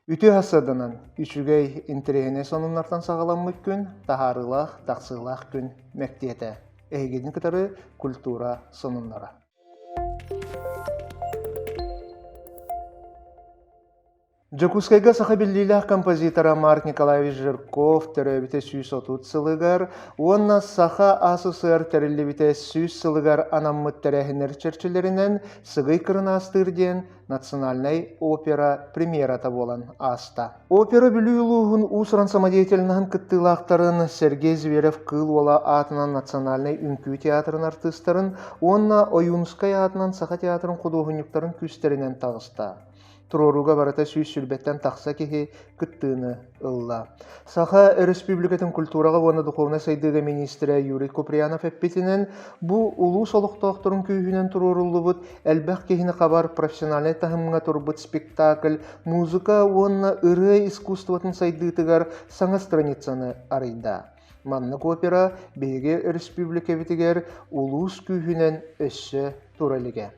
Үтü hassadынан üçügey interehine sonunlardan sağalanmak gün, taharılaq, taqsılaq gün mektiyete. Ehgedin kıtarı kultura sonunlara. Жакускайга сахабиллилах композитора Марк Николаевич Жирков теребите сүйс отут сылыгар, онна саха АССР терелебите сүйс сылыгар анаммыт терехинер черчелеринен сыгый кырынастырден национальный опера премьерата болан аста. Опера бүлүүлугун усран самодеятельнахын кыттылақтарын Сергей Зверев кыл ола атынан национальный үнкүү театрын артыстарын, онна Оюнскай атынан саха театрын кудугунюктарын күстеринен тағыста. Туроруга барата сүйс сүрбеттен тақса кеге кыттыны ылла. Саха республикатын культурага вона духовна сайдыга министрі Юрий Куприянов эппетинен бу улус олуқтоқтырын күйінен туроруллубут әлбәқ кехіне қабар профессиональный тахымға турбут спектакль, музыка вона ыры искусствотын сайдытыгар саңа страницаны арыйда. Маннык опера беге республика битигер улус күйінен өссі туралиге.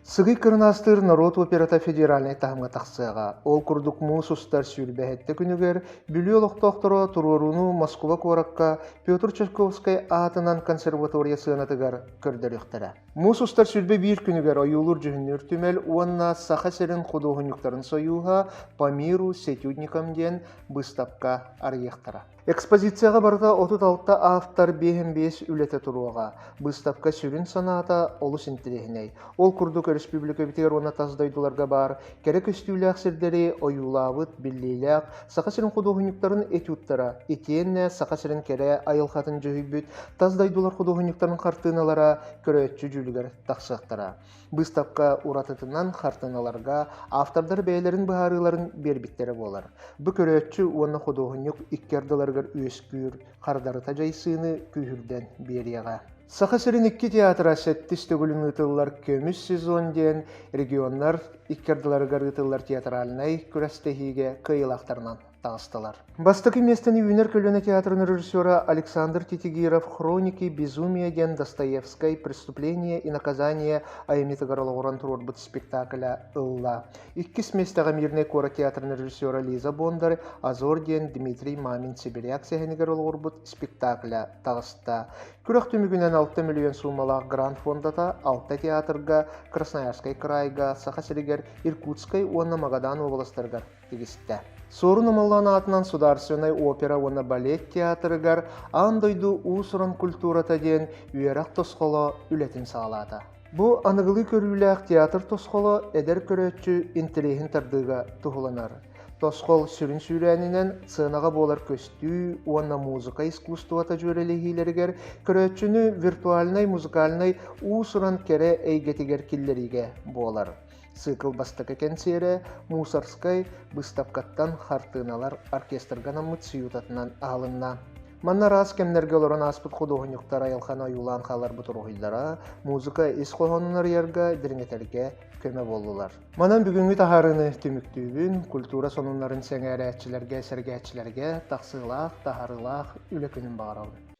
Сыгый кырнастыр народ операта федеральный тахымга тахсыга. Ол курдук мус устар сүрбәһетте күнүгер бүлү олоқтоқторо туруруну Москва коракка Петр Чайковский атынан консерватория сыанатыгар көрдөрүктөрө. Мус устар сүрбе бир күнүгер оюлур жүһүннөр түмел уанна саха серин худогунюктарын союга по миру сетюдникам ден выставка арьехтара. Экспозицияға барда 36 автор 5 үлете тұруға. Выставка сүрін саната олы синтерехіней. Ол күрдік республика бітер оны таздайдыларға бар. Керек үстілі ақсердері ойулауыт, біллейләқ, сақа сірін құдуғынюктарын этюттара. Етенне сақа сірін кере айылқатын жүйбіт, таздайдылар құдуғынюктарын қартыналара көрөтчі жүлігер тақсықтара. Выставка уратытынан қартыналарға автордар бәйлерін бұхарыларын бербіттері болар. Бұ көрөтчі оны құдуғынюк иккерділарғыр өскүр, қардары тажайсыны күйірден берияға. Саха сірін 2 театра сәттіс төгілін ұтылар көміс сезон ден регионлар иккерділарғыр ұтылар театральнай күрәстехиге кыйлақтарынан тағыстылар. Бастықы местені Юнер көліні театрының режиссера Александр Титигиров «Хроники безумия ден Достоевской. Преступление и наказание» айметі ғаралығыран тұрорбыт спектакля ылла. Иккіс местіға мирный кора театрының режиссера Лиза Бондар «Азор ден Дмитрий Мамин Сибиряк» сәхені ғаралығырбыт спектакля тағыста. Күрәк түмігінен 6 миллион сумалақ грант фондата 6 театрға, Красноярской крайға, Саха-Сиригер, Иркутской, онна Магадан областарға тегісті. Сорун амаллан атынан сударственной опера оны балет театрыгар андойду усуран культурата ден үйерақ тосқоло үлетін сағалады. Бу анығылы көріләк театр тосқоло әдер көрөтчі интеллигін тардыға тұғыланар. Тосқол сүрін сүрәнінен сынаға болар көстүү, онна музыка искусствата жөрелігілергер көрөтчіні виртуальнай музыкальнай усуран кере әйгетігер киллериге болар. Цикл бастықы кәнсері Мусорскай выставкаттан хартыналар оркестрганан мұтсиютатынан алынна. Манна раз кәмнерге олоран аспыт худогынюктар айылхана юлан қалар бұтыр ойылдара, музыка ес қоғанынар ерға діріңетерге көмі болдылар. Манан бүгінгі тахарыны түміктүйбін, культура сонунларын сәңәрәтчілерге, сәргәтчілерге тақсылақ, тахарылақ, үлекінін бағарауды.